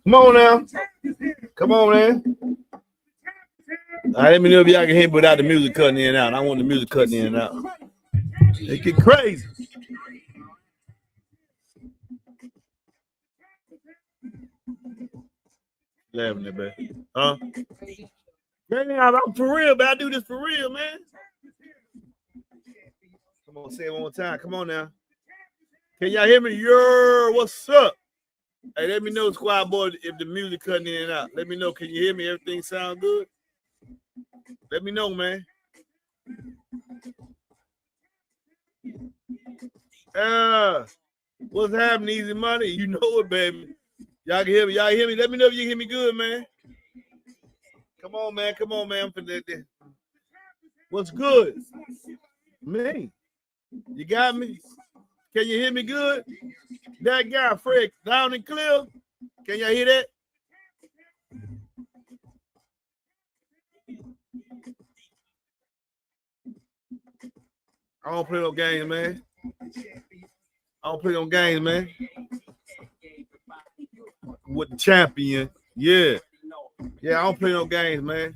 Come on now. Come on, man. All right, let me know if y'all can hear me without the music cutting in and out. I want the music cutting in and out. It get crazy. Laughing at that, huh? Man, I'm for real, but I do this for real, man. Come on, say it one more time. Come on now. Can y'all hear me? Yo, what's up? Hey, let me know, squad boy, if the music cutting in and out. Let me know. Can you hear me? Everything sound good? Let me know, man. What's happening, Easy Money? You know it, baby. Y'all can hear me. Y'all hear me? Let me know if you hear me good, man. Come on, man. Come on, man. What's good? Man, you got me? Can you hear me good? That guy, Fred, loud and clear. Can y'all hear that? I don't play no games, man. I don't play no games, man. With the champion. Yeah. Yeah, I don't play no games, man.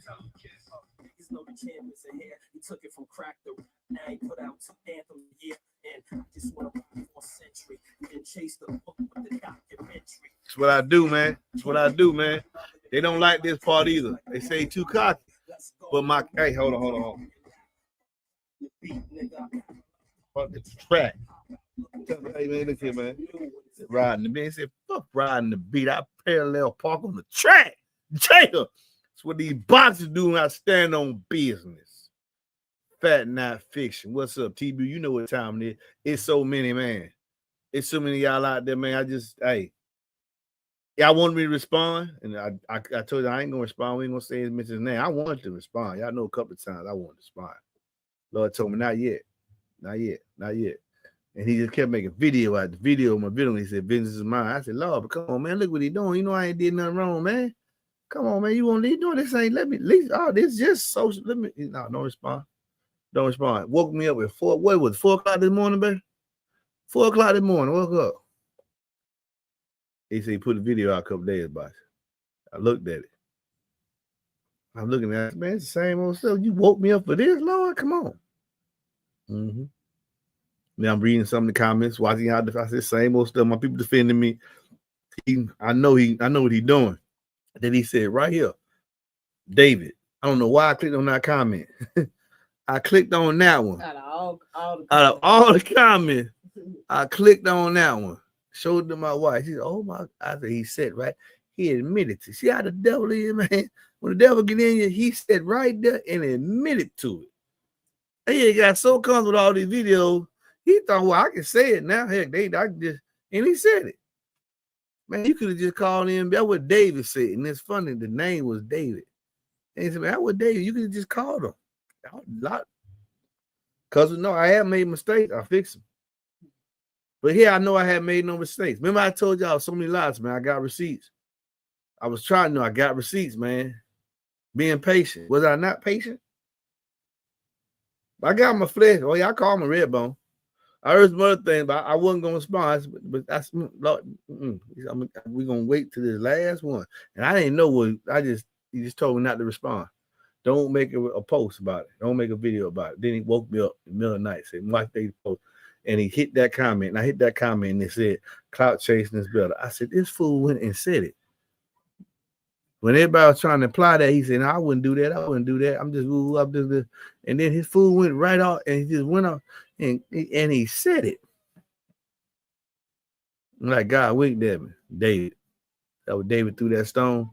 That's what I do, man. That's what I do, man. They don't like this part either. They say too cocky. But my, hey, hold on. Fuck the track. Hey, man, look here, man. Riding the beat. They said, fuck riding the beat. I parallel park on the track. Jail. That's what these boxers do when I stand on business. Fat Not Fiction. What's up, TB? You know what time it is. It's so many, man. It's so many y'all out there, man. Hey. Y'all want me to respond? And I told you I ain't gonna respond. We ain't gonna say his mention's name. I wanted to respond. Y'all know a couple of times I wanted to respond. Lord told me, not yet. And he just kept making video out the video. My video, he said, "Vengeance is mine." I said, "Lord, but come on, man, look what he doing. You know I ain't did nothing wrong, man. Come on, man. You won't leave doing this ain't let me leave. Oh, this just social. Let me no, don't respond. Don't respond. Woke me up at 4. What was it, 4 o'clock this morning, baby? 4 o'clock this morning. Woke up. He said he put a video out a couple days about it. I looked at it. I'm looking at it, man. It's the same old stuff. You woke me up for this, Lord. Come on. Mm-hmm. Now I'm reading some of the comments, watching how I said same old stuff. My people defending me. I know what he's doing. Then he said right here, David. I don't know why I clicked on that comment. I clicked on that one. Out of all the comments, I clicked on that one. Showed to my wife. She said, "Oh my!" I said, "He said right." He admitted to. See how the devil is, man. When the devil get in you, he said right there and admitted to it. He got so comfortable with all these videos. He thought, "Well, I can say it now." Heck, and he said it. Man, you could have just called in. That's what David said, and it's funny. The name was David. And he said, "Man, that was David. You could have just called him." Because no, I have made mistakes. I fix them. But here I know I had made no mistakes. Remember I told y'all so many lies, man. I got receipts. I was trying to know I got receipts, man. Being patient. Was I not patient? I got my flesh. Oh, yeah, I call my red bone. I heard some other things, but I wasn't going to respond. But that's we're going to wait till this last one. And I didn't know what he just told me not to respond. Don't make a post about it. Don't make a video about it. Then he woke me up in the middle of the night, said, "Watch they post." And he hit that comment. And I hit that comment and it said, "Clout chasing is better." I said, this fool went and said it. When everybody was trying to imply that, he said, "No, I wouldn't do that. I wouldn't do that. I'm just woo up this." And then his fool went right off and he just went off and he said it. I'm like, God winked at me. David. That was David threw that stone.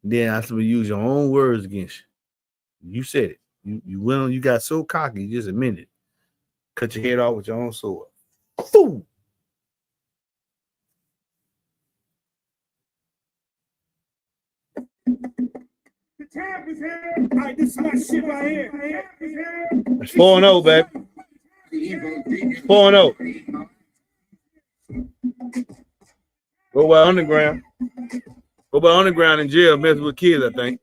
Then I said, use your own words against you. You said it. You went on, you got so cocky, you just admitted it. Cut your head off with your own sword. Fool. The champ is here. All right, this is my shit right here. It's 4-0, baby. 4-0. Go by underground. Go by underground in jail, messing with kids, I think.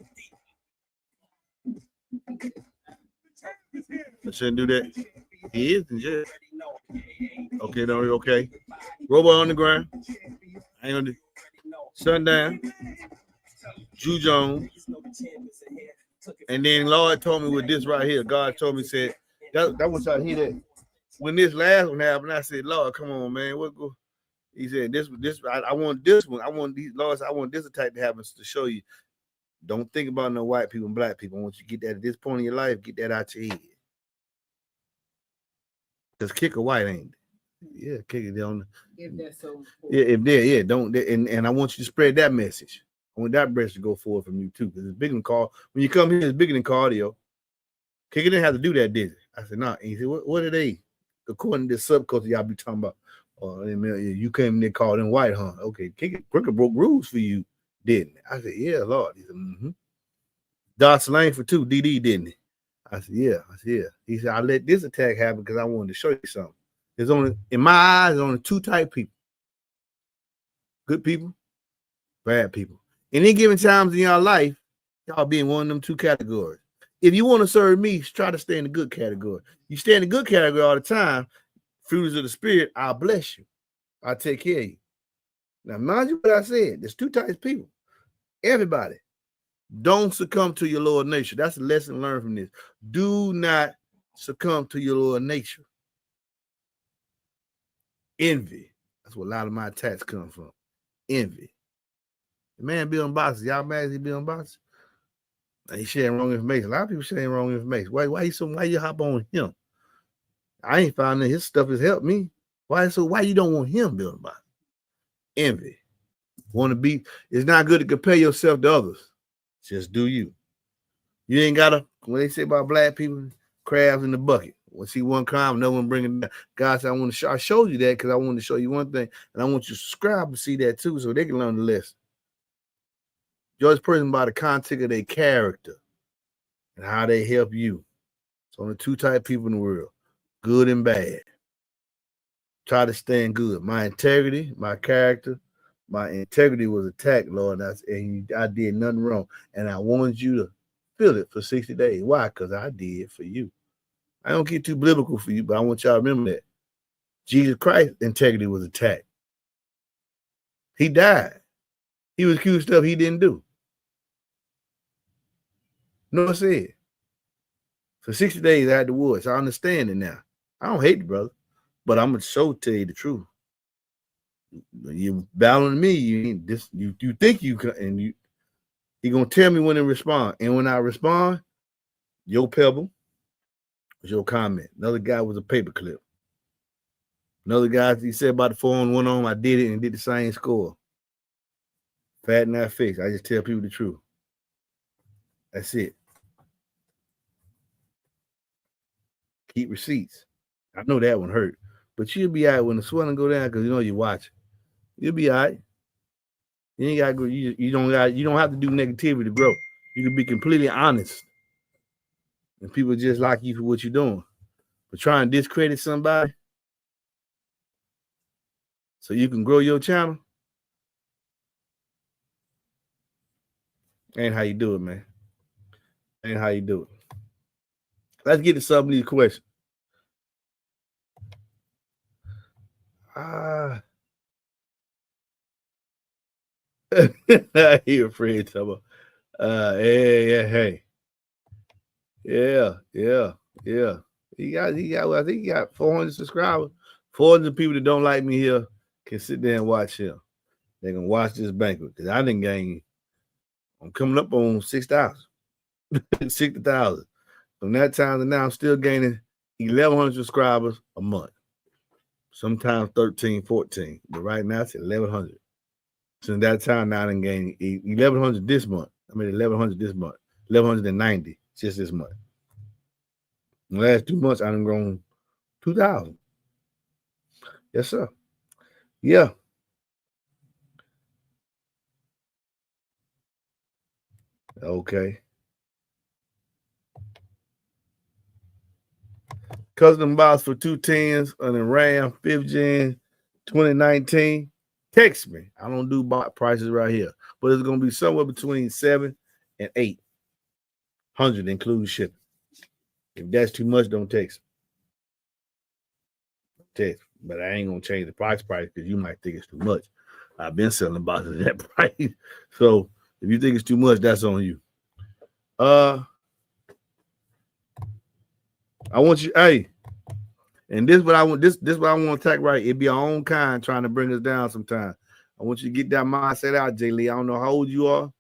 I shouldn't do that. He is in jail. Okay, no, okay. Robot on the ground. Hang on the sundown. Jew Jones. And then Lord told me with this right here. God told me, said, that was how he that. When this last one happened, I said, Lord, come on, man. What go? He said, I want this one. I want these, Lord, I want this attack to happen to show you. Don't think about no white people and black people. I want you to get that at this point in your life, get that out your head. Because kick a white ain't it? Yeah, kick it on. If that's so important. Yeah, if they're, yeah, don't. And I want you to spread that message. I want that message to go forward from you too. Because it's bigger than cardio. When you come here, it's bigger than cardio. Kick it didn't have to do that, did it? I said, nah. And he said, what are they? According to this subculture y'all be talking about. Oh, you came in there called them white, huh? Okay, Cricket broke rules for you, didn't it? I said, yeah, Lord. He said, mm-hmm. Dot Slang for 2, DD, didn't he? I said, yeah. He said, I let this attack happen because I wanted to show you something. There's only, in my eyes, there's only 2 type of people. Good people, bad people. In any given times in your life, y'all be in one of them 2 categories. If you want to serve me, try to stay in the good category. You stay in the good category all the time, fruits of the spirit, I'll bless you. I'll take care of you. Now, mind you what I said. There's 2 types of people. Everybody. Don't succumb to your lower nature. That's a lesson learned from this. Do not succumb to your lower nature. Envy. That's where a lot of my attacks come from. Envy. The man be on boxes. Y'all mad as he be on boxes? He sharing wrong information. A lot of people sharing wrong information. Why you hop on him? I ain't found that his stuff has helped me. Why you don't want him building boxes? Envy. Want to be, it's not good to compare yourself to others. Just do you. You ain't gotta, when they say about black people, crabs in the bucket. When see one crime, no one bring it down. God said, I showed you that because I wanted to show you one thing, and I want you to subscribe and see that too, so they can learn the lesson. Judge a person by the content of their character and how they help you. It's only 2 type of people in the world, good and bad. Try to stand good. My integrity, my character, my integrity was attacked, Lord, and I did nothing wrong. And I wanted you to feel it for 60 days. Why? Because I did it for you. I don't get too biblical for you, but I want y'all to remember that. Jesus Christ's integrity was attacked. He died. He was accused of stuff he didn't do. Noah said, for 60 days I had the woods. I understand it now. I don't hate the brother, but I'm going to tell you the truth. You battling me, you think you can, and you're going to tell me when to respond. And when I respond, your pebble was your comment. Another guy was a paperclip. Another guy, he said about the 4-on-1 on, I did it and did the same score. Fat and not fixed. I just tell people the truth. That's it. Keep receipts. I know that one hurt, but you'll be all right when the swelling go down because you know you watch. You'll be all right. You ain't gotta go. You don't have to do negativity to grow. You can be completely honest, and people just like you for what you're doing. But trying to discredit somebody so you can grow your channel ain't how you do it, man. Ain't how you do it. Let's get to some of these questions. He afraid to talk about, hey. Yeah. He got, I think he got 400 subscribers. 400 people that don't like me here can sit there and watch him. They can watch this banquet because I didn't gain. I'm coming up on 6,000. 60,000. From that time to now, I'm still gaining 1,100 subscribers a month. Sometimes 13, 14. But right now, it's 1,100. Since that time, now I done gained 1,100 this month. 1,100 this month. 1,190 just this month. In the last 2 months, I done grown 2,000. Yes, sir. Yeah. Okay. Custom box for 210s on the Ram 5th Gen 2019. Text me. I don't do prices right here, but it's going to be somewhere between 7 and 800, including shipping. If that's too much, don't text. Text. but I ain't gonna change the price because you might think it's too much. I've been selling boxes at that price. So if you think it's too much, that's on you. I want you, hey, and this what I want. This what I want to attack right. It be our own kind trying to bring us down sometimes. I want you to get that mindset out, Jay Lee. I don't know how old you are.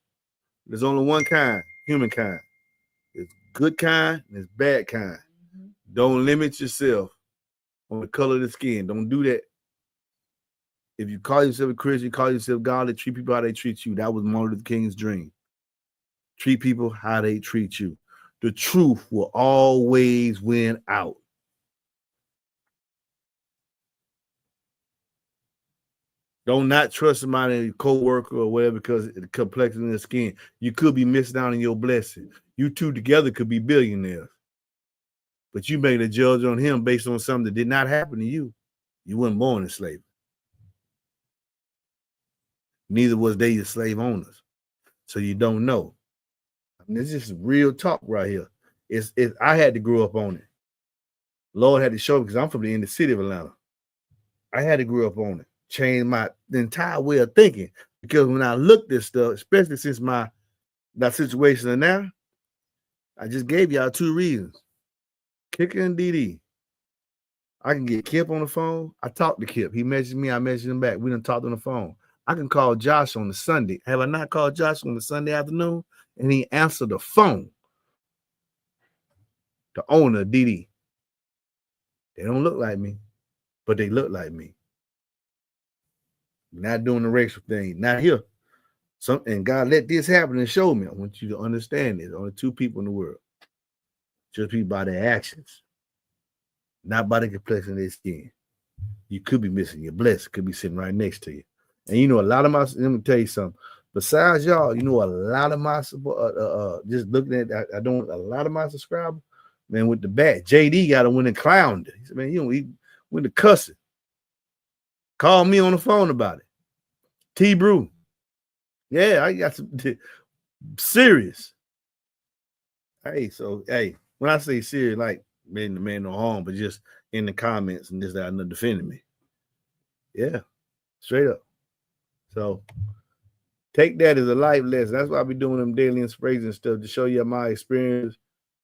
There's only one kind, humankind. It's good kind and it's bad kind. Mm-hmm. Don't limit yourself on the color of the skin. Don't do that. If you call yourself a Christian, call yourself godly, treat people how they treat you. That was Martin Luther King's dream. Treat people how they treat you. The truth will always win out. Don't not trust somebody, a co-worker or whatever, because of the complexion of the skin. You could be missing out on your blessing. You two together could be billionaires. But you made a judge on him based on something that did not happen to you. You weren't born in slavery. Neither was they your slave owners. So you don't know. I mean, this is real talk right here. It's I had to grow up on it. Lord had to show me because I'm from the inner city of Atlanta. I had to grow up on it. Change the entire way of thinking. Because when I look this stuff, especially since that situation and now, I just gave y'all two reasons. Kicker and DD. I can get Kip on the phone. I talked to Kip. He messaged me. I messaged him back. We done talked on the phone. I can call Josh on the Sunday. Have I not called Josh on the Sunday afternoon? And he answered the phone. The owner, DD. They don't look like me, but they look like me. Not doing the racial thing. Not here. And God let this happen and show me. I want you to understand this. Only two people in the world. Just people by their actions. Not by the complexion of their skin. You could be missing your blessing. Could be sitting right next to you. And you know, a lot of my, let me tell you something. Besides y'all, you know, a lot of my, just looking at, a lot of my subscribers, man, with the bat, JD got to win and clowned it. He said, man, he went to cussing. Called me on the phone about it. T-Brew. Yeah, I got some serious. Hey, when I say serious, like, man, the man no harm, but just in the comments and this, that, and defending me. Yeah, straight up. So take that as a life lesson. That's why I be doing them daily inspirations and stuff to show you my experience.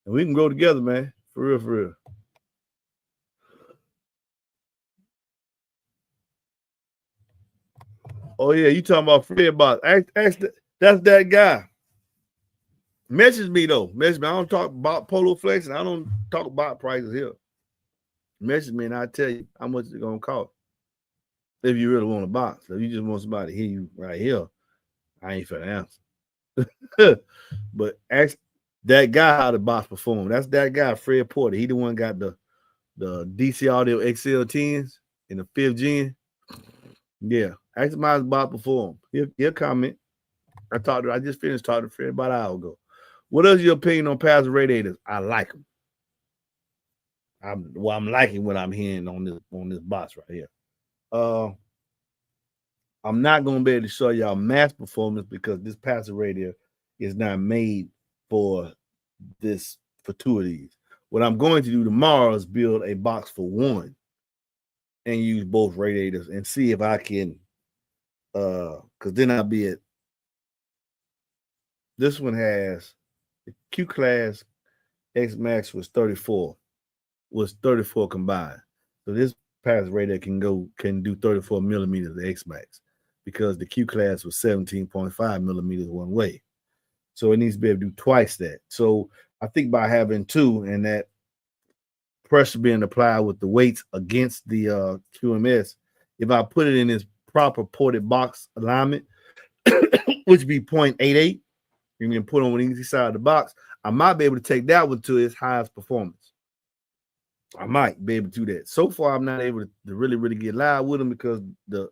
And we can grow together, man. For real, for real. Oh, yeah, you talking about Fred Box. That's that guy. Message me, though. Message me. I don't talk about Polo Flex, and I don't talk about prices here. Message me, and I'll tell you how much it's going to cost. If you really want a box. If you just want somebody to hear you right here, I ain't finna answer. But ask that guy how the box performed. That's that guy, Fred Porter. He the one got the DC Audio XL10s in the 5th gen. Yeah. Ask him how the box performed. He'll comment. I just finished talking to Fred about an hour ago. What is your opinion on passive radiators? I like them. I'm liking what I'm hearing on this box right here. I'm not going to be able to show y'all mass performance because this passive radiator is not made for two of these. What I'm going to do tomorrow is build a box for one and use both radiators and see if I can, because then I'll be at, this one has, the Q class X Max was 34 combined. So this passive radiator can do 34 millimeters of X Max because the Q class was 17.5 millimeters one way. So it needs to be able to do twice that. So I think by having two and that pressure being applied with the weights against the QMS, if I put it in this proper ported box alignment, which would be 0.88, you can put on each side of the box, I might be able to take that one to its highest performance. I might be able to do that. So far, I'm not able to really, really get live with them because the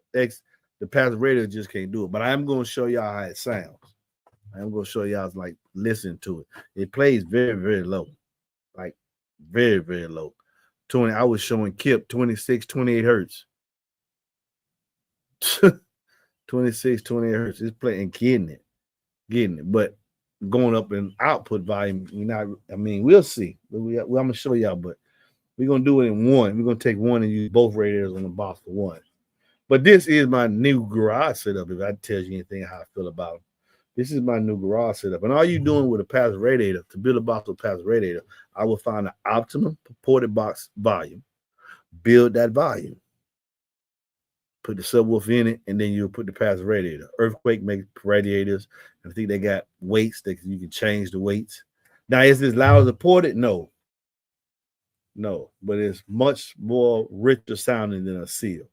passive radiator just can't do it. But I am going to show y'all how it sounds. I'm going to show y'all, like, listen to it. It plays very, very low. Like, very, very low. I was showing Kip 26, 28 hertz. 26, 28 hertz. It's playing, getting it. But going up in output volume, we'll see. I'm going to show y'all, but We're gonna do it in one. We're gonna take one and use both radiators on the box for one. But this is my new garage setup. If that tells you anything how I feel about them, this is my new garage setup. And all you doing with a passive radiator to build a box with a passive radiator, I will find the optimum purported box volume, build that volume, put the subwoofer in it, and then you'll put the passive radiator. Earthquake makes radiators. I think they got weights that you can change the weights. Now, is this loud as a ported? No. No, but it's much more richer sounding than a seal.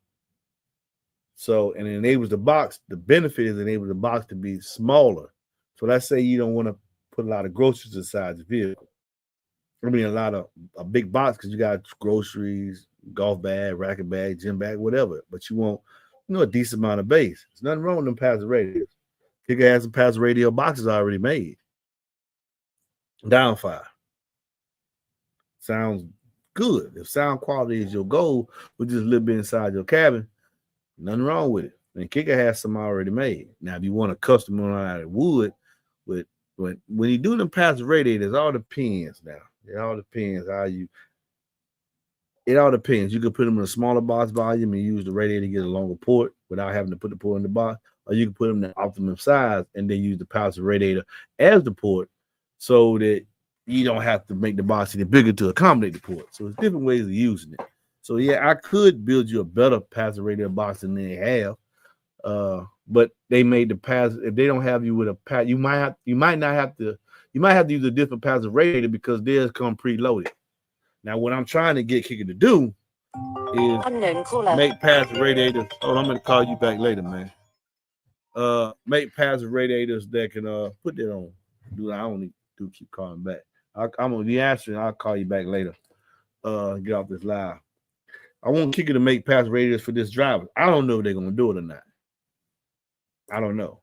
So, and it enables the box, the benefit is it enables the box to be smaller. So let's say you don't want to put a lot of groceries inside the vehicle. I mean, a big box because you got groceries, golf bag, racket bag, gym bag, whatever. But you want, a decent amount of bass. There's nothing wrong with them passive radios. Kicker has some passive radio boxes already made. Downfire. Sounds good. If sound quality is your goal, with just a little bit inside your cabin, nothing wrong with it. And Kicker has some already made. Now, if you want a custom one out of wood, when you do them passive radiators, it all depends now. It all depends how you. It all depends. You can put them in a smaller box volume and use the radiator to get a longer port without having to put the port in the box, or you can put them in the optimum size and then use the passive radiator as the port, so that you don't have to make the box any bigger to accommodate the port. So it's different ways of using it. So yeah, I could build you a better passive radiator box than they have. But they made the passive. If they don't have you with a pat, you might have to use a different passive radiator because theirs come preloaded. Now, what I'm trying to get Kicker to do is make passive radiators. Oh, I'm gonna call you back later, man. Make passive radiators that can put that on. Dude, I don't need to keep calling back. I'm gonna be answering. I'll call you back later. Get off this live. I want Kicker to make passive radiators for this driver. I don't know if they're gonna do it or not. I don't know.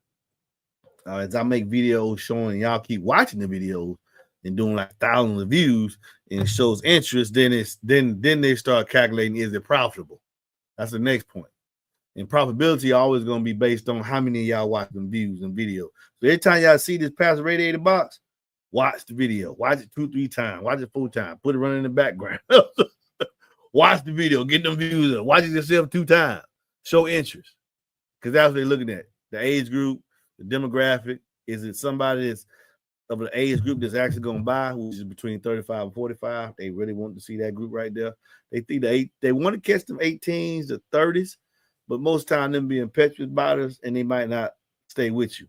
As I make videos showing, y'all keep watching the videos and doing like thousands of views and it shows interest, then they start calculating, is it profitable? That's the next point. And profitability always going to be based on how many of y'all watch them views and videos. So every time y'all see this passive radiator box, watch the video. Watch it 2-3 times. Watch it 4 times. Put it running in the background. Watch the video. Get them views up. Watch it yourself 2 times. Show interest. Because that's what they're looking at. The age group, the demographic. Is it somebody that's of the age group that's actually going to buy, which is between 35 and 45? They really want to see that group right there. They think they want to catch them 18s to 30s, but most time them be impetuous buyers and they might not stay with you.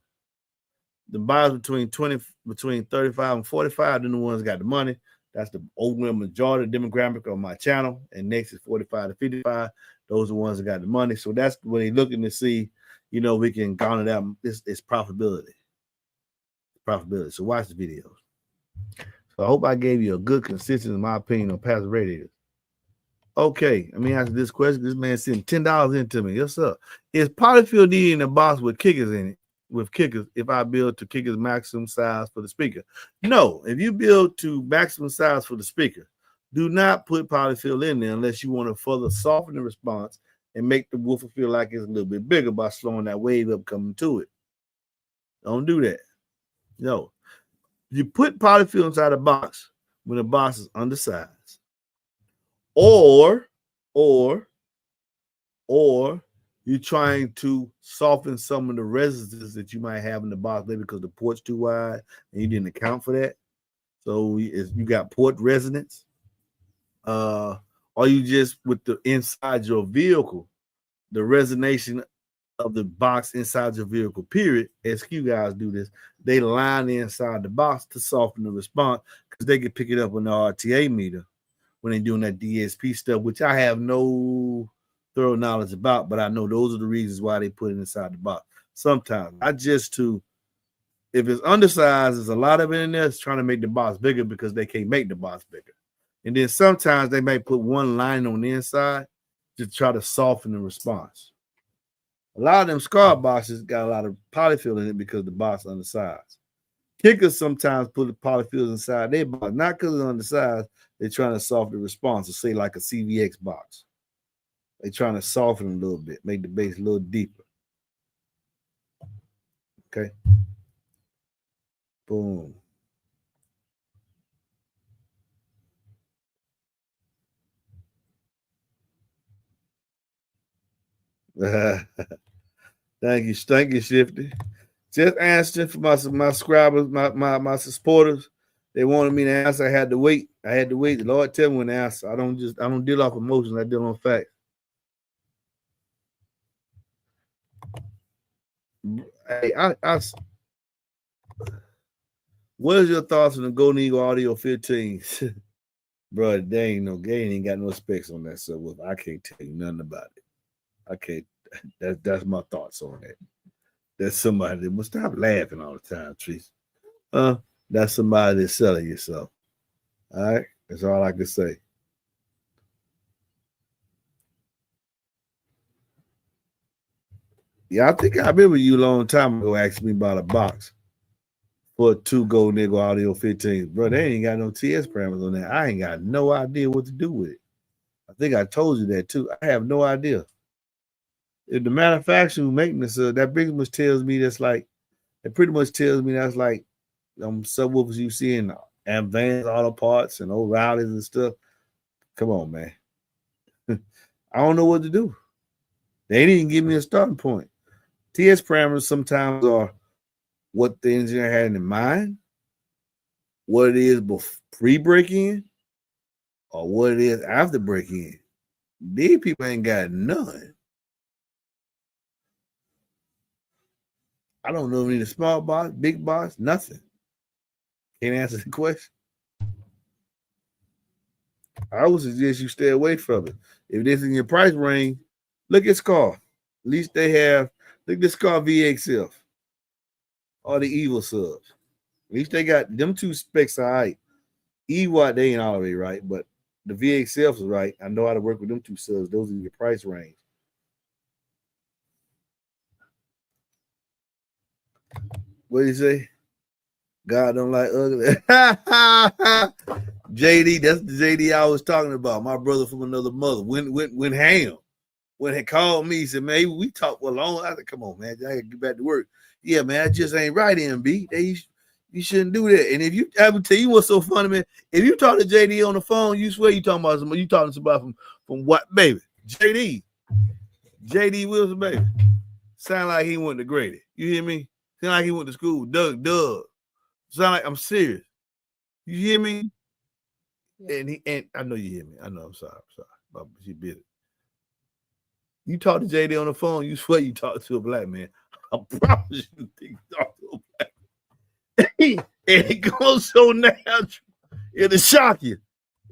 The buyers between 35 and 45, then the ones that got the money. That's the overwhelming majority of the demographic on my channel. And next is 45 to 55. Those are the ones that got the money. So that's what they're looking to see. We can garner that. It's profitability. Profitability. So watch the videos. So I hope I gave you a good, consistent, in my opinion, on passive radiators. Okay, let me answer this question. This man sent $10 into me. Yes, sir. Is polyfill needed in a box with kickers in it? With kickers, if I build to kickers maximum size for the speaker? No. If you build to maximum size for the speaker, do not put polyfill in there unless you want to further soften the response and make the woofer feel like it's a little bit bigger by slowing that wave up coming to it. Don't do that. No. You put polyfill inside a box when the box is undersized. Or you're trying to soften some of the resonances that you might have in the box, maybe because the port's too wide and you didn't account for that. So you got port resonance. Or you just with the inside your vehicle, the resonation of the box inside your vehicle, period. SQ guys do this. They line the inside the box to soften the response because they can pick it up on the RTA meter when they're doing that DSP stuff, which I have no thorough knowledge about, but I know those are the reasons why they put it inside the box. Sometimes, not just to, if it's undersized, there's a lot of it in there. It's trying to make the box bigger because they can't make the box bigger. And then sometimes they may put one line on the inside to try to soften the response. A lot of them scar boxes got a lot of polyfill in it because the box is undersized. Kickers sometimes put the polyfills inside their box, not because it's undersized. They're trying to soften the response, to say like a CVX box. They're trying to soften a little bit, make the bass a little deeper. Okay. Boom. Thank you, Shifty. Just answering for my subscribers, my supporters. They wanted me to answer. I had to wait. The Lord tell me when to answer. I don't deal off emotions. I deal on facts. Hey, what is your thoughts on the Golden Eagle Audio 15? Bro, they ain't got no specs on that subwoofer. I can't tell you nothing about it. I can't. That's my thoughts on that. That's somebody that must stop laughing all the time, Trees. That's somebody that's selling yourself. All right, that's all I can say. Yeah, I think I remember you a long time ago asking me about a box for 2 Golden Eagle Audio 15s. Bro, they ain't got no TS parameters on that. I ain't got no idea what to do with it. I think I told you that too. I have no idea. If the manufacturer who making this, that pretty much tells me that's like subwoofers you see in advanced auto parts and O'Reilly's and stuff. Come on, man. I don't know what to do. They didn't give me a starting point. TS parameters sometimes are what the engineer had in mind, what it is pre-break-in, or what it is after break-in. These people ain't got none. I don't know if you need a small box, big box, nothing. Can't answer the question. I would suggest you stay away from it. If this is in your price range, look at Scar. At least they have, look at Scar VXF or the Evil subs. At least they got them 2 specs all right. EWAT, they ain't already right, but the VXF is right. I know how to work with them 2 subs. Those are your price range. What do you say? God don't like ugly. JD, that's the JD I was talking about. My brother from another mother. When Ham he called me, he said, man, we talked for long. I said, come on, man, I gotta get back to work. Yeah, man, that just ain't right, MB. You shouldn't do that. And if you, I would tell you what's so funny, man. If you talk to JD on the phone, you swear you talking about somebody. You talking to somebody from what, baby? JD Wilson, baby. Sound like he went to Grady. You hear me? Sound like he went to school. Doug. Sound like I'm serious. You hear me? Yeah. And I know you hear me. I know. I'm sorry. She busy. You talk to JD on the phone, you swear you talk to a black man. I promise you think you talk to a black man. And it goes so natural. It'll shock you.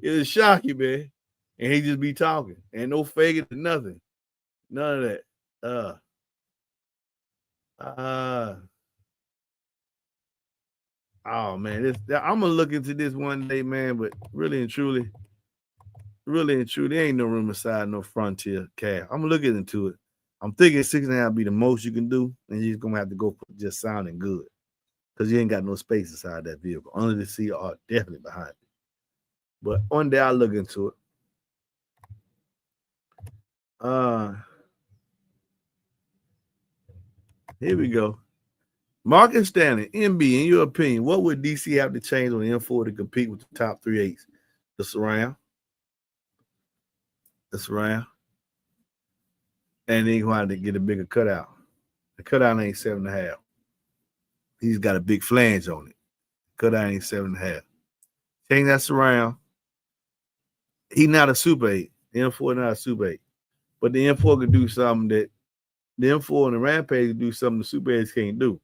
Man. And he just be talking. Ain't no faking, nothing. None of that. Oh man, I'm gonna look into this one day, man. But really and truly, there ain't no room inside no Frontier cab. I'm looking into it. I'm thinking 6.5 be the most you can do, and you're gonna have to go for just sounding good, because you ain't got no space inside that vehicle. Under the seat are definitely behind it. But one day I'll look into it. Here we go. Market standing, MB, in your opinion, what would DC have to change on the M4 to compete with the top 3.8s? The surround. And then going to have to get a bigger cutout. The cutout ain't 7.5. He's got a big flange on it. Cutout ain't 7.5. Change that surround. He's not a Super 8. The M4 not a Super 8. But the M4 could do something that the M4 and the Rampage could do something the Super 8s can't do.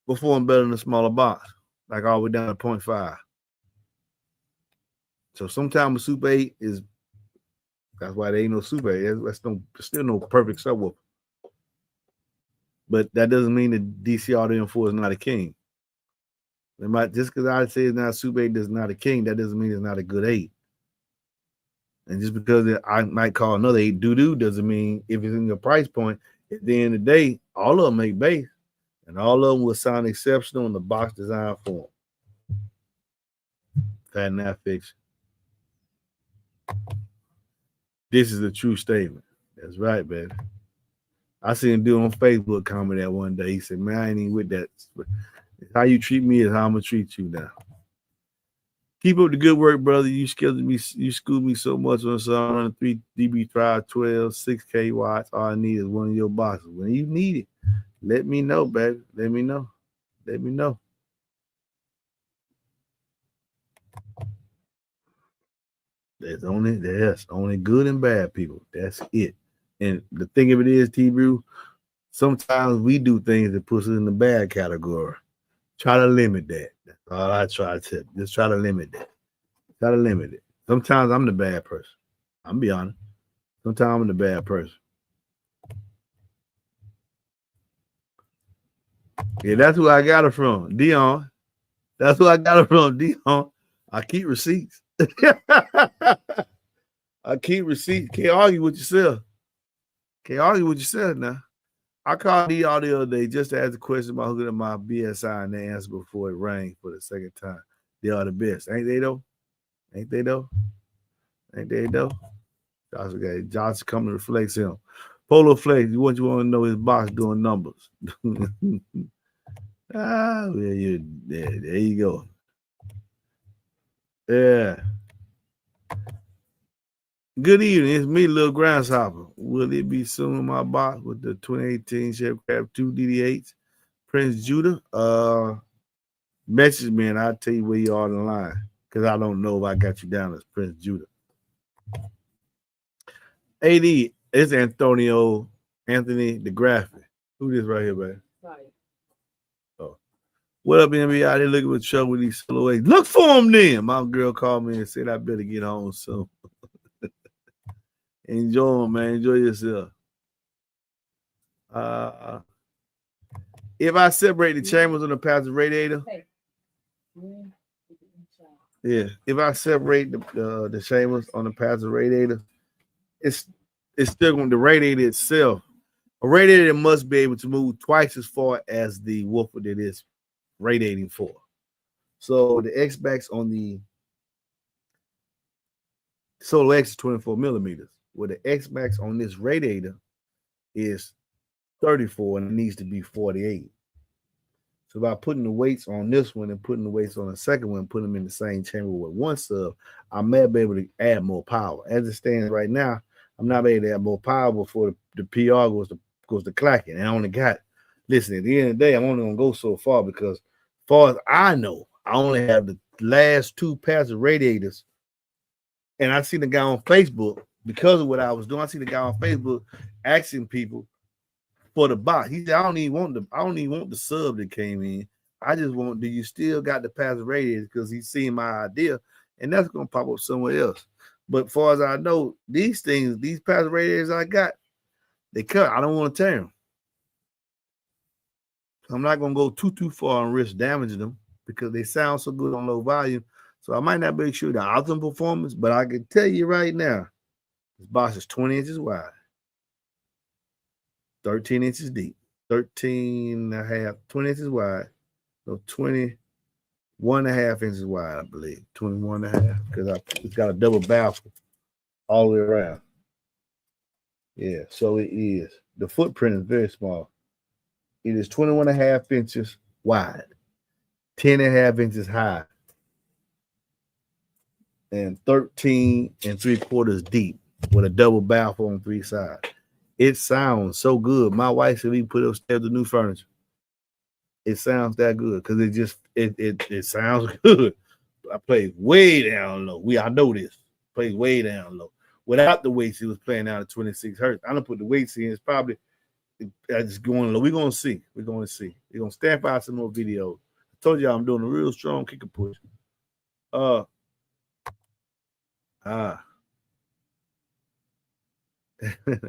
Perform better than a smaller box, like all the way down to 0.5. So sometimes a Super 8 is, that's why there ain't no Super 8. There's still no perfect subwoofer. But that doesn't mean that DC Audio M4 is not a king. Just because I say it's not a Super 8 is not a king, that doesn't mean it's not a good 8. And just because I might call another 8 doo-doo doesn't mean if it's in your price point, at the end of the day, all of them make bass. And all of them will sound exceptional in the box design form. Fact not fiction. This is a true statement. That's right, baby. I seen him do on Facebook comment that one day. He said, man, I ain't even with that. How you treat me is how I'm going to treat you now. Keep up the good work, brother. You schooled me so much on some on 3 DB5 12 6K watts. All I need is one of your boxes. When you need it, let me know, baby. Let me know. Let me know. There's only good and bad people. That's it. And the thing of it is, T-Brew, sometimes we do things that puts us in the bad category. Try to limit that. That's all I try to tell you. Just try to limit that. Try to limit it. Sometimes I'm the bad person. I'm be honest. Sometimes I'm the bad person. Yeah, that's who I got it from. Dion. That's who I got it from. Dion. I keep receipts. I keep receipts. Can't argue with yourself. Can't argue with yourself now. I called Dion the other day just to ask a question about hooking up my BSI, and they answered before it rang for the second time. They are the best. Ain't they though? Ain't they though? Ain't they though? Josh coming to flex him. Polo Flex, what you want to know is box doing numbers. Well, there you go. Yeah. Good evening. It's me, Little Grasshopper. Will it be soon in my box with the 2018 Chef Craft 2 DD8s? Prince Judah. Message me and I'll tell you where you are on the line. Because I don't know if I got you down as Prince Judah. AD, it's Anthony the Graphic. Who this right here, baby? Right. Oh. What up, NBA? They looking with trouble with these silhouettes. Look for them then. My girl called me and said I better get home soon. Enjoy them, man. Enjoy yourself. If I separate the chambers on the passive radiator, yeah. If I separate the chambers on the passive radiator, it's still going the radiator itself. A radiator must be able to move twice as far as the woofer that is radiating for. So the X-backs on the Solo X is 24 millimeters. Where the X-backs on this radiator is 34 and it needs to be 48. So by putting the weights on this one and putting the weights on the second one, putting them in the same chamber with one sub, I may be able to add more power. As it stands right now, I'm not able to add more power before the PR goes to clacking. And I only got, listen, at the end of the day, I'm only gonna go so far because as far as I know, I only have the last 2 passive radiators. And I seen the guy on Facebook because of what I was doing. I seen the guy on Facebook asking people for the box. He said, I don't even want the sub that came in. I just want, do you still got the passive radiators? Because he's seeing my idea, and that's gonna pop up somewhere else. But as far as I know, these passive radiators I got, they cut. I don't want to tear them. So I'm not gonna go too far and risk damaging them because they sound so good on low volume. So I might not be sure the optimum performance, but I can tell you right now, this box is 20 inches wide, 13 inches deep, 13 and a half, 20 inches wide, so 21 and a half inches wide, I believe, 21 and a half, because it's got a double baffle all the way around. Yeah, so it is. The footprint is very small. It is 21 and a half inches wide, 10 and a half inches high, and 13 and 3/4 deep with a double baffle on 3 sides. It sounds so good. My wife said we put upstairs the new furniture. It sounds that good because it sounds good. I played way down low. I know this. Played way down low. Without the weights, it was playing out at 26 hertz. I don't put the weights in. It's probably just going low. We're gonna see. We're gonna stand by some more videos. I told y'all I'm doing a real strong kick and push.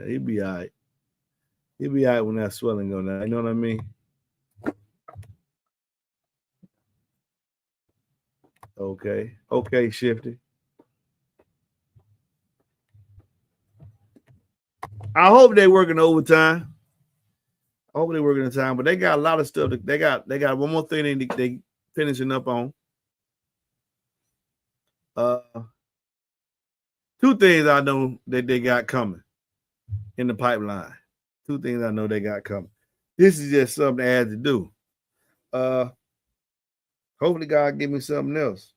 He'd be all right. He'll be all right when that swelling go down. You know what I mean? Okay, Shifty. I hope they're working overtime. I hope they're working the time, but they got a lot of stuff. They got one more thing they finishing up on. 2 things I know that they got coming in the pipeline. 2 things I know they got coming. This is just something I had to do. Hopefully God give me something else.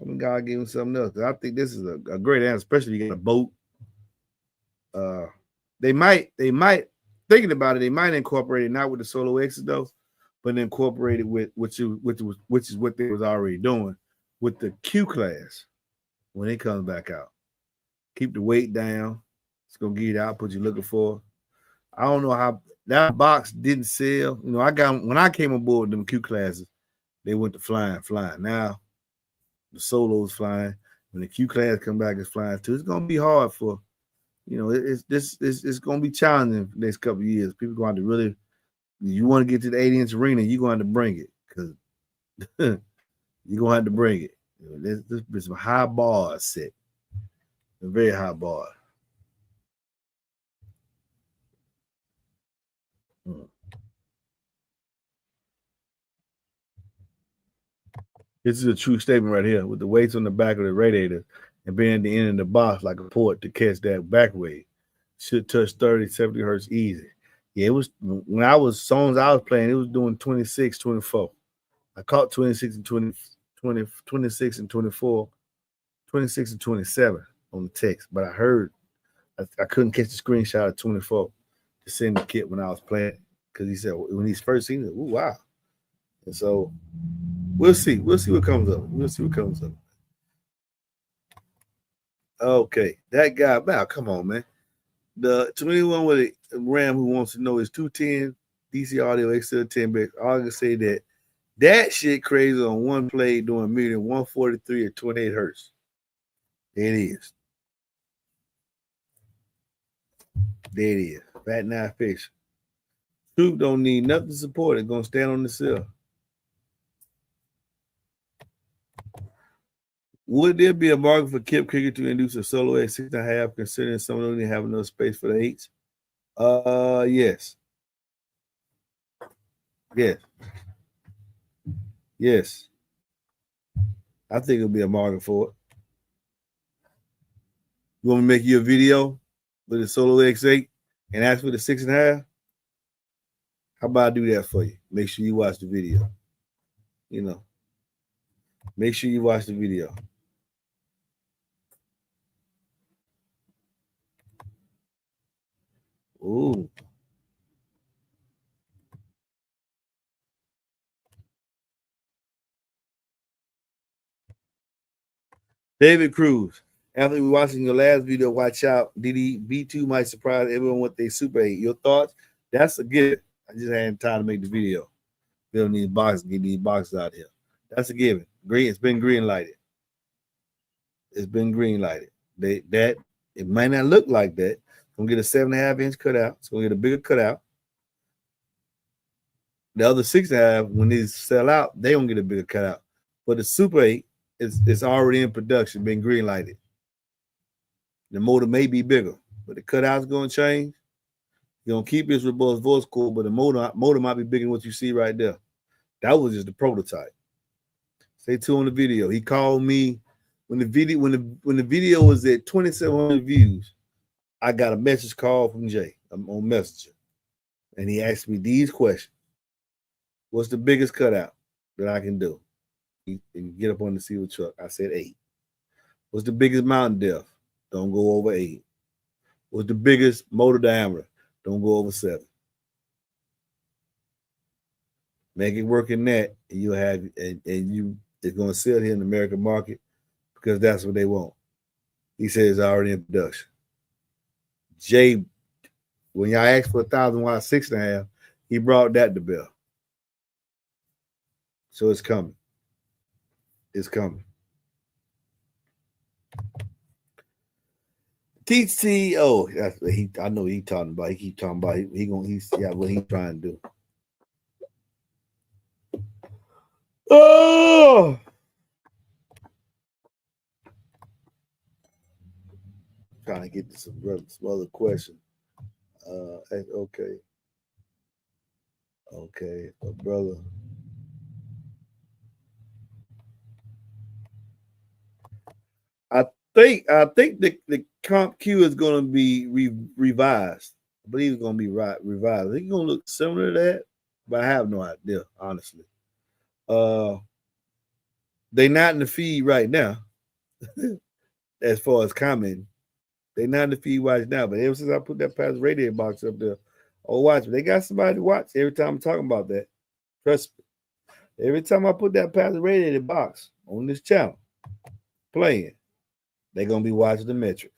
I mean, God gave him something else. I think this is a great answer, especially if you got a boat. They might thinking about it. They might incorporate it not with the Solo X's though, but incorporate it with which is what they was already doing with the Q class when it comes back out. Keep the weight down. It's gonna give you the output you're looking for. I don't know how that box didn't sell. You know, I got when I came aboard them Q classes, they went to flying. Now the Solo's flying. When the Q class come back, it's flying too. It's gonna be hard for it's gonna be challenging for the next couple of years. People going to really, you want to get to the 80-inch arena, you're going to bring it because you're gonna have to bring it. There's been some high bars set, a very high bar. This is a true statement right here with the weights on the back of the radiator and being at the end of the box like a port to catch that back wave. Should touch 30, 70 hertz easy. Yeah, it was when I was songs I was playing, it was doing 26, 24. I caught 26 and 20, 26 and 24, 26 and 27 on the text, but I heard I couldn't catch the screenshot of 24 to send the kid when I was playing because he said when he's first seen it, ooh, wow. And so we'll see. We'll see what comes up. We'll see what comes up. Okay, that guy. Now, come on, man. The 21 with a RAM who wants to know is 210 DC audio XL 10 bits. I can say that shit crazy on one play doing medium 143 at 28 hertz. There it is. There it is. Fat knife fish. Troop don't need nothing to support it. Gonna stand on the sill. Would there be a market for Kip Cricket to induce a solo at 6.5, considering some of them didn't have enough space for the 8s? Yes. Yes. Yes. I think it'll be a market for it. You want me to make you a video with a Solo X8 and ask for the 6.5? How about I do that for you? Make sure you watch the video. You know, make sure you watch the video. Ooh. David Cruz. After watching your last video, watch out. DD B2 might surprise everyone with their Super 8. Your thoughts? That's a given. I just hadn't time to make the video. Building these boxes, get these boxes out here. That's a given. Green. It's been green lighted. It's been green lighted. It might not look like that. It's gonna get a 7.5-inch cutout. It's gonna get a bigger cutout. The other 6.5, when these sell out, they don't get a bigger cutout. But the Super 8 is already in production, been green lighted. The motor may be bigger, but the cutout's gonna change. You're gonna keep its robust voice core, but the motor might be bigger than what you see right there. That was just the prototype. Stay tuned on the video. He called me when the video was at 2,700 views. I got a message call from Jay. I'm on Messenger, and he asked me these questions: what's the biggest cutout that I can do? And get up on the seal truck. I said 8. What's the biggest mountain depth? Don't go over 8. What's the biggest motor diameter? Don't go over 7. Make it work in that, and you'll have it's gonna sell here in the American market because that's what they want. He says it's already in production. Jay, when y'all asked for 1,000-watt 6.5, he brought that to bear. So it's coming. It's coming. TCO, that's what I know he talking about. He keep talking about he's what he's trying to do. Oh, trying to get to some other question. Okay, brother. I think the Comp Q is going to be revised. I believe it's going to be revised. I think it's going to look similar to that, but I have no idea, honestly. They not in the feed right now. As far as commenting, they not in the feed right now. But ever since I put that past radiator box up there, oh watch, they got somebody to watch every time I'm talking about that. Trust me. Every time I put that past radiator box on this channel playing, they're gonna be watching the metrics.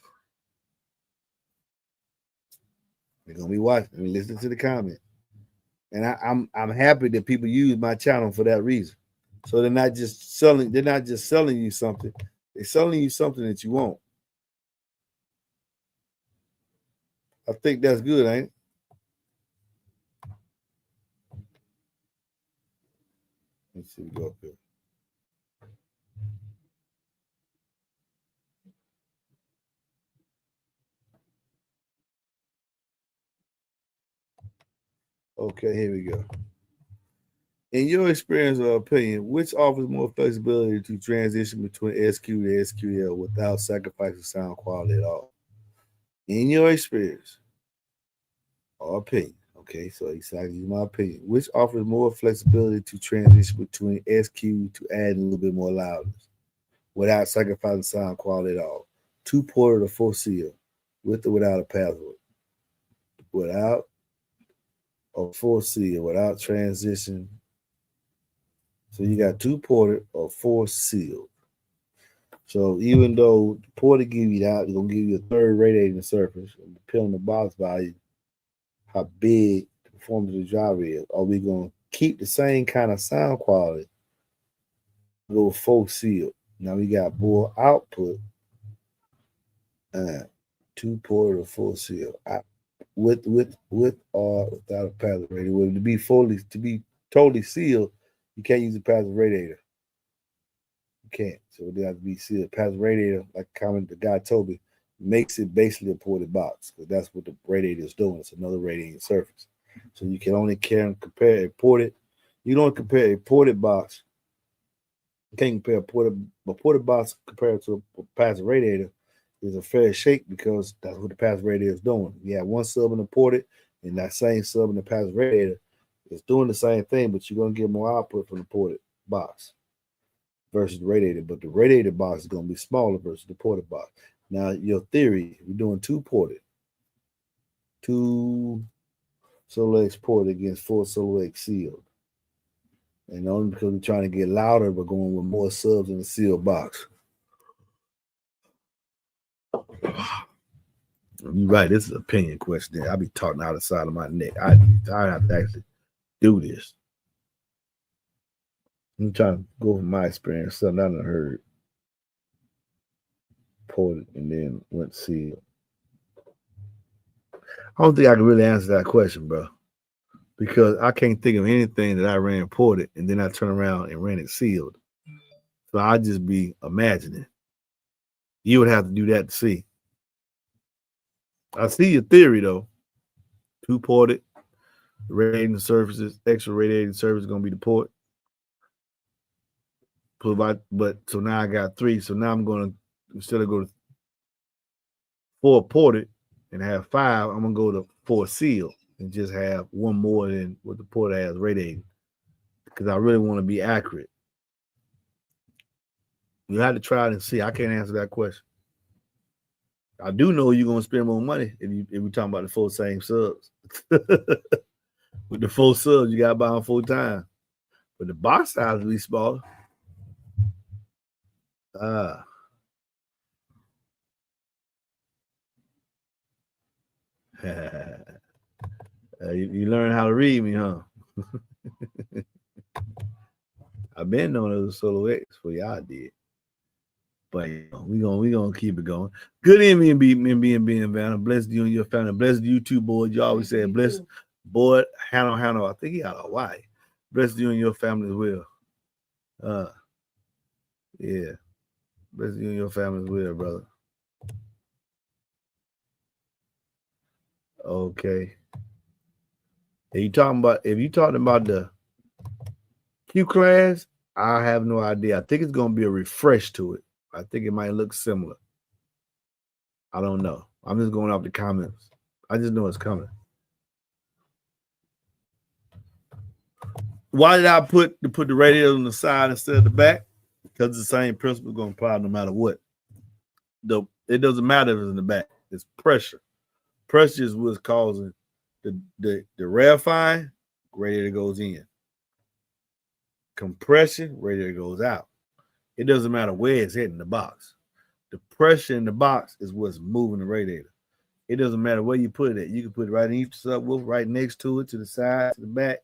They're gonna be watching and listening to the comment. And I'm happy that people use my channel for that reason. So they're not just selling you something. They're selling you something that you want. I think that's good, ain't it? Let's see, go up here. Okay, here we go. In your experience or opinion, which offers more flexibility to transition between SQ to SQL without sacrificing sound quality at all? In your experience or opinion, okay, so exactly my opinion, which offers more flexibility to transition between SQ to add a little bit more loudness without sacrificing sound quality at all? 2-port or 4 seal, with or without a password? Without or 4 seal, without transition. So you got 2-ported or 4 sealed. So even though the porter give you that, it's gonna give you a third radiating surface, depending on the box value, how big the performance of the driver is. Are we gonna keep the same kind of sound quality? Go 4 seal. Now we got more output. 2-port or 4 seal. With or without a passive radiator. Well, to be totally sealed, you can't use a passive radiator. You can't. So it has to be sealed. Passive radiator, like the guy told me, makes it basically a ported box because that's what the radiator is doing. It's another radiating surface. So you can only compare a ported. You don't compare a ported box. You can't compare a ported box compared to a passive radiator is a fair shake because that's what the passive radiator is doing. You have one sub in the ported, and that same sub in the passive radiator is doing the same thing, but you're gonna get more output from the ported box versus the radiator. But the radiator box is gonna be smaller versus the ported box. Now, your theory, we're doing 2-ported, 2 solo X ported against 4 solo X sealed. And only because we're trying to get louder, we're going with more subs in the sealed box. You're right. This is an opinion question. I'll be talking out the side of my neck. I have to actually do this. I'm trying to go from my experience, something I done heard. Ported and then went sealed. I don't think I can really answer that question, bro. Because I can't think of anything that I ran ported and then I turn around and ran it sealed. So I just be imagining. You would have to do that to see. I see your theory though. 2-ported, radiating surfaces, extra radiating surface is gonna be the port. But so now I got 3. So now I'm gonna, instead of go to 4 ported and have 5, I'm gonna go to 4 sealed and just have one more than what the porter has radiating. Because I really want to be accurate. You have to try it and see. I can't answer that question. I do know you're gonna spend more money if we're talking about the 4 same subs. With the 4 subs, you gotta buy them 4 times. But the box size will be smaller. You learn how to read me, huh? I've been known as a solo X for y'all did. But we gonna keep it going. Good evening, MB, Vanna. Blessed you and your family. Blessed you too, boy. You always said blessed, boy. Hannah. I think he out of Hawaii. Blessed you and your family as well. Yeah. Blessed you and your family as well, brother. Okay. If you talking about the Q class, I have no idea. I think it's gonna be a refresh to it. I think it might look similar. I don't know. I'm just going off the comments. I just know it's coming. Why did I put the radiator on the side instead of the back? because the same principle is going to apply no matter what. It doesn't matter if it's in the back. It's pressure. Pressure is what's causing the rarefying. Radiator goes in. Compression, radiator goes out. It doesn't matter where it's hitting the box. The pressure in the box is what's moving the radiator. It doesn't matter where you put it at. You can put it right in each subwoofer, right next to it, to the side, to the back.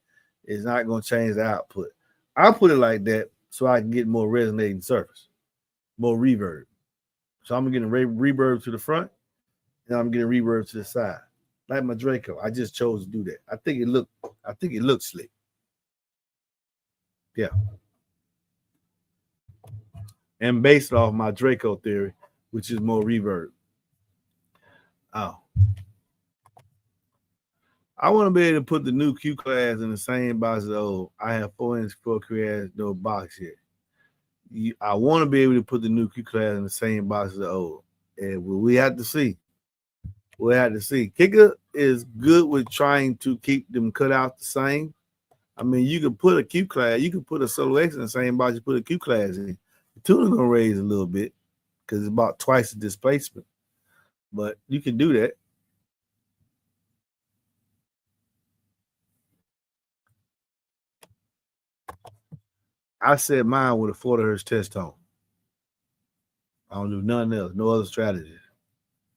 It's not going to change the output. I put it like that so I can get more resonating surface, more reverb. So I'm getting reverb to the front, and I'm getting reverb to the side, like my Draco. I just chose to do that. I think it looks slick. Yeah. And based off my Draco theory, which is more reverb. Oh. I want to be able to put the new Q class in the same box as the old. I have 4-inch 4Q has no box yet. I want to be able to put the new Q class in the same box as the old. And we have to see. We'll have to see. Kicker is good with trying to keep them cut out the same. I mean, you can put a Q class, you can put a Solo X in the same box you put a Q class in. The tuner's gonna raise a little bit because it's about twice the displacement. But you can do that. I set mine with a 40 hertz test tone. I don't do nothing else, no other strategy.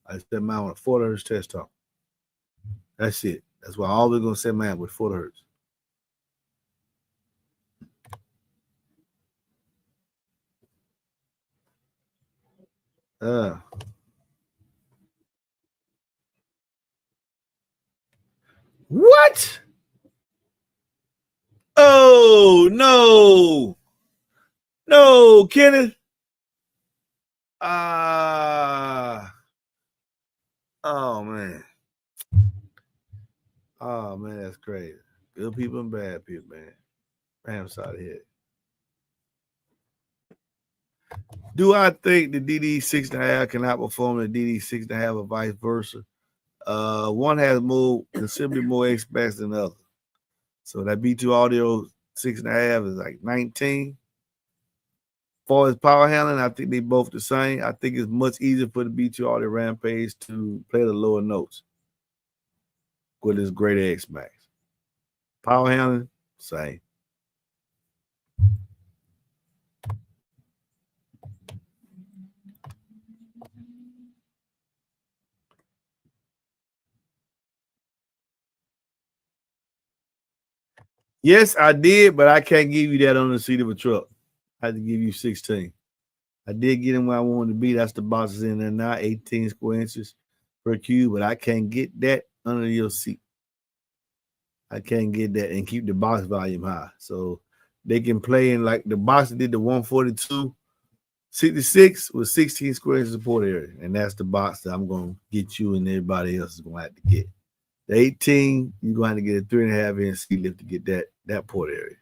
I set mine with a 40 hertz test tone. That's it. That's why I always gonna set mine with 40 hertz. What? Oh no. No, Kenneth. Oh man. Oh man, that's crazy. Good people and bad people, man. Ram side of head. Do I think the DD 6.5 can outperform the DD 6.5 or vice versa? One has considerably more X-backs than the other. So that B2 Audio 6.5 is like 19. As far as power handling, I think they both the same. I think it's much easier for the B2 Audio Rampage to play the lower notes with its greater X-backs. Power handling, same. Yes, I did, but I can't give you that on the seat of a truck. I had to give you 16. I did get him where I wanted to be. That's the boxes in there now, 18 square inches per cube, but I can't get that under your seat. I can't get that and keep the box volume high. So they can play in like the box that did the 142, 66 with 16 square inches of port area. And that's the box that I'm going to get you and everybody else is going to have to get. The 18, you're going to have to get a 3.5 inch seat lift to get that port area.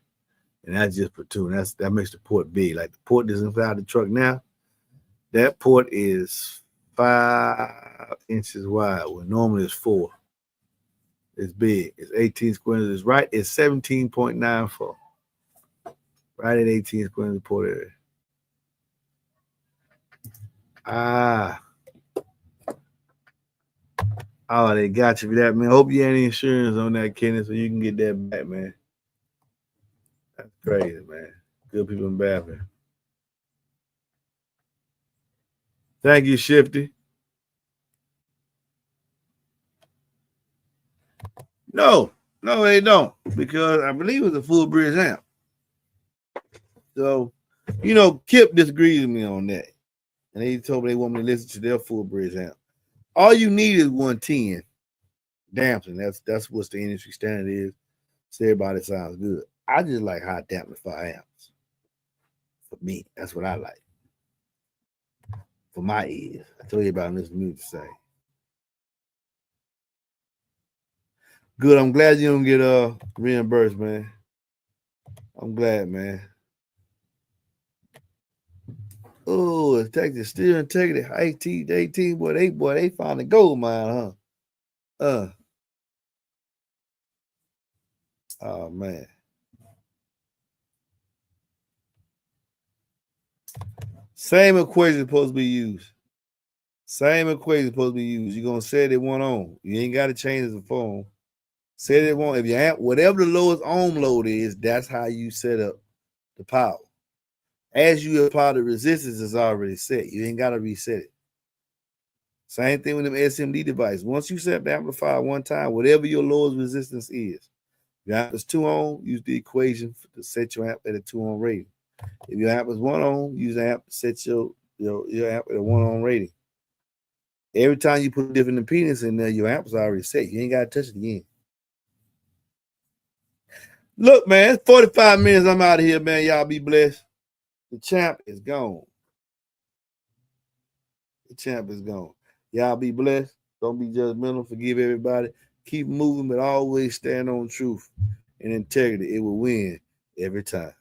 And that's just for two. And that makes the port big. Like the port that's inside the truck now, that port is 5 inches wide, when normally it's 4. It's big. It's 18 square inches. Right. It's 17.94. Right at 18 square inches port area. Oh, they got you for that, man. Hope you had any insurance on that, Kenny, so you can get that back, man. That's crazy, man. Good people in bad, man. Thank you, Shifty. No, they don't, because I believe it was a full bridge amp. So, Kip disagrees with me on that. And they told me they want me to listen to their full bridge amp. All you need is 110 damping. That's what the industry standard is. So everybody sounds good. I just like high amplifier amps. For me, that's what I like. For my ears. I told you about this music to say. Good. I'm glad you don't get reimbursed, man. I'm glad, man. Oh, Texas Steel Integrity, 18, boy, they found the gold mine, huh? Oh man. Same equation supposed to be used. Same equation supposed to be used. You're gonna set it one on. You ain't got to change the phone. Set it one. If your amp, whatever the lowest ohm load is, that's how you set up the power. As you apply the resistance, it's already set. You ain't got to reset it. Same thing with them SMD device. Once you set the amplifier one time, whatever your lowest resistance is, your amp is 2 ohm, use the equation to set your amp at a 2 ohm rating. If your amp is 1 ohm, use the amp to set your amp at a 1 ohm rating. Every time you put different impedance in there, your amp is already set. You ain't got to touch it again. Look, man, 45 minutes. I'm out of here, man. Y'all be blessed. The champ is gone. The champ is gone. Y'all be blessed. Don't be judgmental. Forgive everybody. Keep moving, but always stand on truth and integrity. It will win every time.